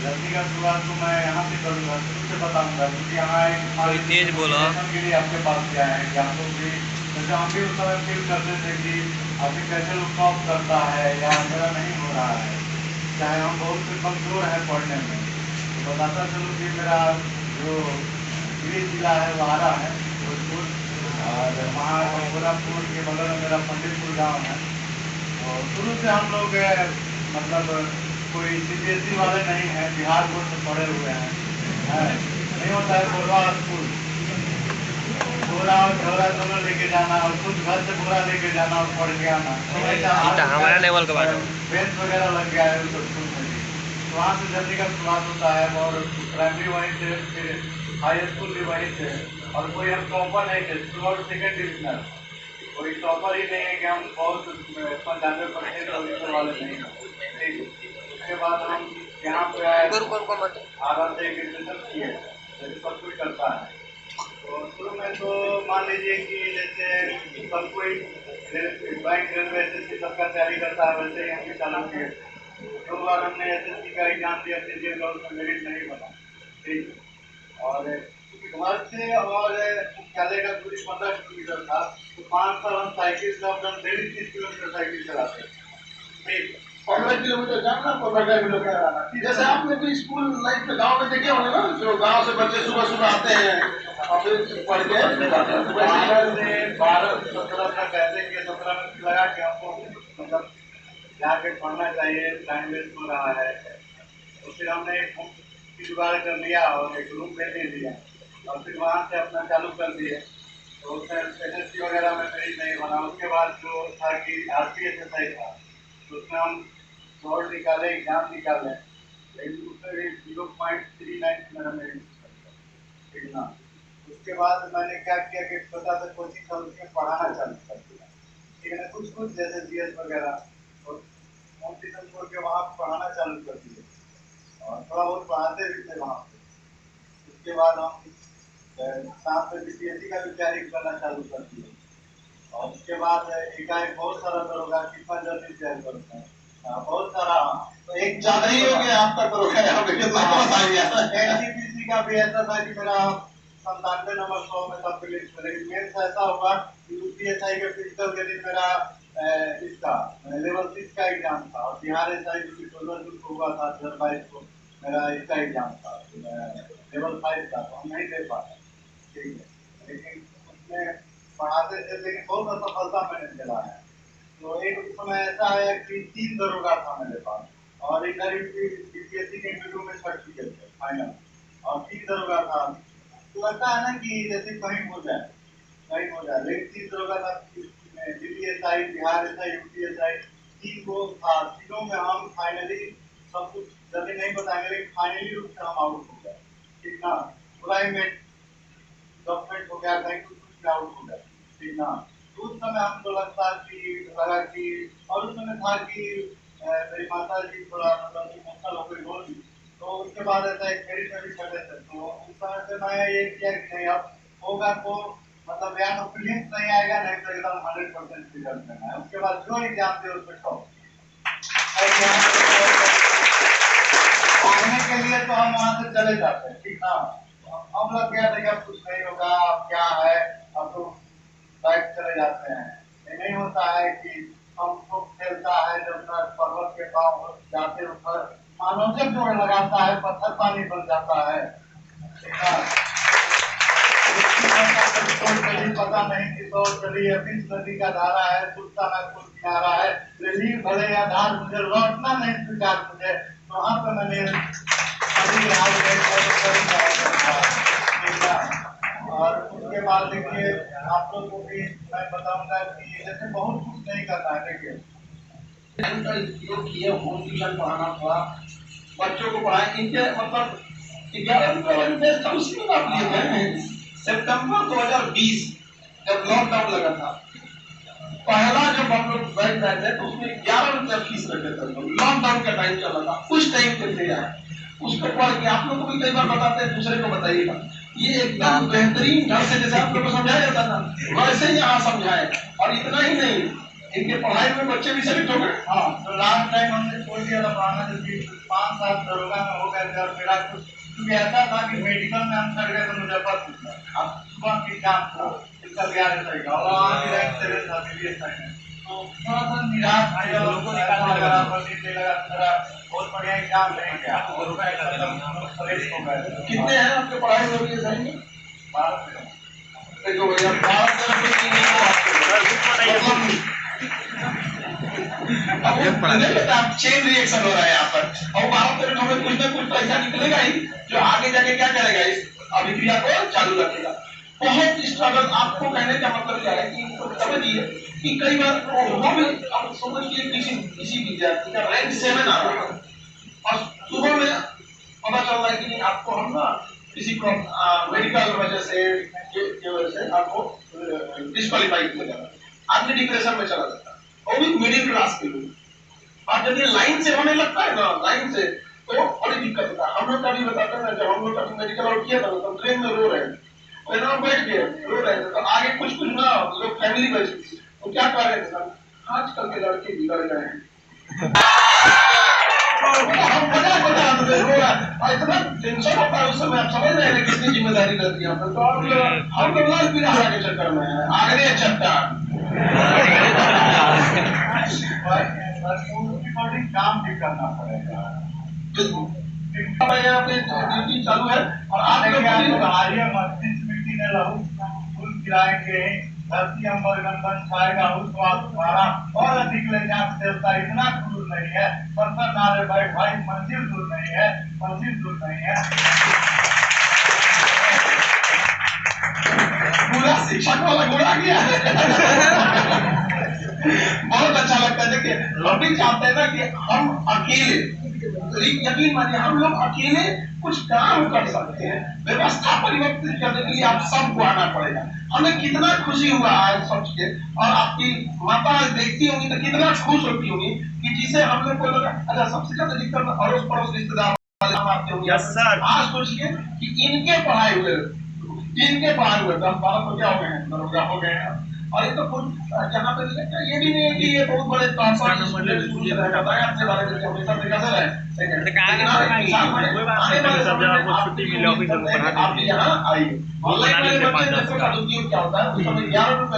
जल्दी का शुरुआत तो मैं यहाँ से करूँगा, शुरू से बताऊँगा, क्योंकि यहाँ एक कोई तेज बोला के लिए आपके पास क्या है कि आप लोग भी जैसे हम भी उस समय फील करते थे कि आपसे कैसे लोग टॉप करता है या मेरा नहीं हो रहा है, चाहे हम बहुत से कमजोर हैं पढ़ने में, तो बताता चलूँ कि मेरा जो गृह जिला है वो आरा है भोजपुर, और वहाँ गोरखपुर के बगल में मेरा पंडितपुर गाँव है। और शुरू से हम लोग मतलब कोई सीबीएसई वाले नहीं हैं, बिहार बोर्ड से पढ़े हुए हैं। नहीं होता है बोरा स्कूल, बोरा और झोरा दोनों लेके जाना और खुद घर से बोरा लेके जाना और पढ़ के आना, हमारा लेवल का बात बेंच वगैरह लग गया है उस स्कूल में भी, तो वहाँ से जल्दी का शुरुआत होता है। और प्राइमरी वहीं से, फिर हाई स्कूल भी वहीं से, और कोई हम टॉपर नहीं थे, स्कूल और सेकेंड डिविजनल, कोई टॉपर ही नहीं है कि हम बहुत 95% वाले नहीं हैं। उसके बाद हम यहाँ पे आए, आरा से एडमिशन किए, जैसे सब कुछ करता है। तो शुरू में तो मान लीजिए कि जैसे सब कोई बैंक रेलवे एसएससी सबका तैयारी करता है, वैसे ही हम भी चालू किए। 2 बार हमने एसएससी का एग्जाम दिया, सीजीएल और उसमें मेरिट नहीं बना, ठीक। और घर से और मुख्यालय का दूरी 15 किलोमीटर था, तो 5 साल हम साइकिल से अपना डेली 30 किलोमीटर साइकिल चलाते थे। 15 किलोमीटर जाना, 15 किलोमीटर आना। जैसे आपने भी स्कूल लाइफ में गांव में देखे होंगे ना, जो गांव से बच्चे सुबह सुबह आते हैं और फिर पढ़ के 12 से 17 तक ऐसे के 17 मिनट लगा के हमको मतलब जाके पढ़ना चाहिए, टाइम वेस्ट हो रहा है। तो फिर हमने एक की जुगाड़ कर लिया और एक रूम ले लिया, और फिर वहाँ से अपना चालू कर दिए। तो उसमें एसएससी वगैरह में मेरिट नहीं बना। उसके बाद जो था कि आरपीएसएसआई था, तो उसमें हम दौड़ निकाले, एग्जाम निकाले, लेकिन उसमें भी 0.39 मेरा मेरिट ना। उसके बाद मैंने क्या किया कि छोटा सा कोचिंग था, उसमें पढ़ाना चालू कर दिया, ठीक है ना, कुछ कुछ जैसे जीएस वगैरह, और कॉम्पिटिशन छोड़ के वहाँ पढ़ाना चालू कर दिए, और थोड़ा बहुत पढ़ाते भी थे वहाँ पे। उसके बाद हम साथ में बीपीएससी का भी तैयारी करना चालू कर दिए, और उसके बाद एकाएक बहुत सारा दरोगा कितना जल्दी तैयारी करते हैं, बहुत सारा। तो एक ज्यादा ही हो गया आपका दरोगा यहाँ पे, कितना आ गया। एनटीपीसी का भी ऐसा था कि मेरा 97 नंबर 100 में कंप्लीट था, लेकिन मेन्स ऐसा हुआ कि यूपीएसआई के फिजिकल के दिन मेरा इसका लेवल 6 का एग्जाम था, और बिहार एसआई जो कि 16 जून को हुआ था 2022 को, मेरा इसका एग्जाम था लेवल 5 का, तो हम नहीं दे पाए, ठीक है। लेकिन उसमें पढ़ाते थे, लेकिन बहुत असफलता मैंने झेला है। तो एक समय ऐसा आया कि 3 दरोगा था मेरे पास, और इधर बीपीएससी के इंटरव्यू में सर्टिफिकेट थे फाइनल, और 3 दरोगा था। तो लगता है ना कि जैसे कहीं हो जाए, कहीं हो जाए, लेकिन 3 दरोगा था, Delhi SI, Bihar SI, UP SI, 3 को था। तीनों में हम फाइनली, सब कुछ जल्दी नहीं बताएंगे, लेकिन फाइनली रूप से हम आउट हो गए, ठीक ना। प्राइवेट गवर्नमेंट हो गया, कहीं कुछ आउट हो गया, ठीक ना। उस समय हमको लगा कि और उस समय था कि मेरी माता जी थोड़ा मतलब इमोशनल हो गई, बोल दी। तो उसके बाद ऐसा एक मेरी में भी छठे थे, तो उस समय से मैं ये किया कि नहीं, अब होगा तो मतलब या तो फीलिंग्स नहीं आएगा, नहीं तो एकदम 100% रिजल्ट देना है। उसके बाद जो एग्जाम थे उसमें टॉप पढ़ने के लिए तो हम वहाँ से चले जाते हैं, ठीक ना। अब लग गया था कि अब कुछ नहीं होगा, अब क्या है, अब तो बैठ चले जाते हैं। ये नहीं होता है कि हमको खेलता है जब तक पर्वत के पाँव जाते ऊपर, मानव जब जोड़ लगाता है पत्थर पानी बन जाता है, पता नहीं कि तो चलिए बीच नदी का धारा है, टूटता ना कोई किनारा है, रेली भले या धार मुझे लौटना नहीं स्वीकार मुझे, तो वहाँ पे मैंने और उसके बाद देखिए आप लोग को भी मैं बताऊंगा कि जैसे बहुत कुछ नहीं करना है। देखिए उपयोग किए, होम ट्यूशन पढ़ाना था, बच्चों को पढ़ाए, इनके मतलब 11वीं का बेस्ट था, उसी में आप लिए थे। सितंबर 2020 जब लॉकडाउन लगा था, पहला जब हम लोग बैठ रहे थे तो उसमें 11 रुपया फीस रखे थे। लॉकडाउन का टाइम चल रहा था, उस टाइम पे थे यार, उसको पढ़ के आप लोग को भी कई बार बताते हैं, दूसरे को बताइएगा। ये एकदम बेहतरीन ढंग से जैसे आप लोग को समझाया जाता था, वैसे ही यहाँ समझाए। और इतना ही नहीं, इनके पढ़ाई में बच्चे भी सेलेक्ट हो गए। हाँ, तो लास्ट टाइम हमने छोड़ दिया था पढ़ाना, जबकि 5 साल दरोगा में हो गए थे। और मेरा कुछ क्योंकि ऐसा था कि मेडिकल में हम चढ़ गए थे मुजफ्फरपुर में, अब सुबह की शाम को इसका 11 का और वहाँ की रैंक 7 था CBS में। तो थोड़ा सा निराश था, या लोगों ने कहा लगा मेरा बहुत बढ़िया एग्जाम नहीं गया और फ्रेश हो गए। कितने हैं आपके पढ़ाई में ये सही में? 12 जो भैया 12 चेन रिएक्शन हो रहा है यहाँ पर, और 12 हमें कुछ ना कुछ पैसा निकलेगा ही जो आगे जाके क्या करेगा, इस अभिक्रिया को चालू रखेगा। बहुत स्ट्रगल। आपको कहने का मतलब क्या है कि समझिए कि कई बार वो भी आप समझिए किसी विद्यार्थी का रैंक 7 आ रहा है और सुबह में पता चल रहा है कि आपको हम ना किसी को मेडिकल वजह से आपको डिस्क्वालीफाई किया जाता है, आदमी डिप्रेशन में चला जाता है, वो भी मिडिल क्लास के लोग। और जब ये लाइन से होने लगता है ना, लाइन से, तो बड़ी दिक्कत होता है। हम लोग कभी बताते हैं, जब हम लोग कभी मेडिकल आउट किया था तो ट्रेन में रो रहे हैं, बैठ गए रो रहे थे, तो आगे कुछ ना लोग फैमिली बैठी थी, तो क्या कर रहे थे सर, आजकल के लड़के बिगड़ गए हैं। हम इतना टेंशन होता है उस समय, आप समझ रहे हैं कितनी जिम्मेदारी रहती है। तो हम लोग लाल पीला के चक्कर में है, आगरे चट्टान काम भी करना पड़ेगा। ड्यूटी चालू है और आप मस्जिद में रहूं, फूल गिराएंगे, धरती अंबर गंदन छाएगा, उस द्वारा और अधिक ले जा देवता इतना दूर नहीं है, पत्थर नारे बैठ भाई, मंजिल दूर नहीं है, मंजिल दूर नहीं है। पूरा शिक्षक वाला गुड़ा गया है। बहुत अच्छा लगता है। देखिए हम भी चाहते हैं ना कि हम अकेले, यकीन मानिए हम लोग अकेले कुछ काम कर सकते हैं। व्यवस्था परिवर्तित करने के लिए आप सबको आना पड़ेगा। हमें कितना खुशी हुआ आज सोच के, और आपकी माता देखती होंगी तो कितना खुश होती होंगी कि जिसे हम लोग को लगा अच्छा सबसे ज्यादा दिक्कत अड़ोस पड़ोस रिश्तेदार आते होंगे। आज सोचिए कि इनके पढ़ाई हुए 10-12 तो क्या हो गए हैं, दरोगा हो गए हैं। और ये तो जहाँ पे ये भी नहीं है कि ये बहुत बड़े आप यहाँ आइए। ऑनलाइन क्या होता है, 11 रुपए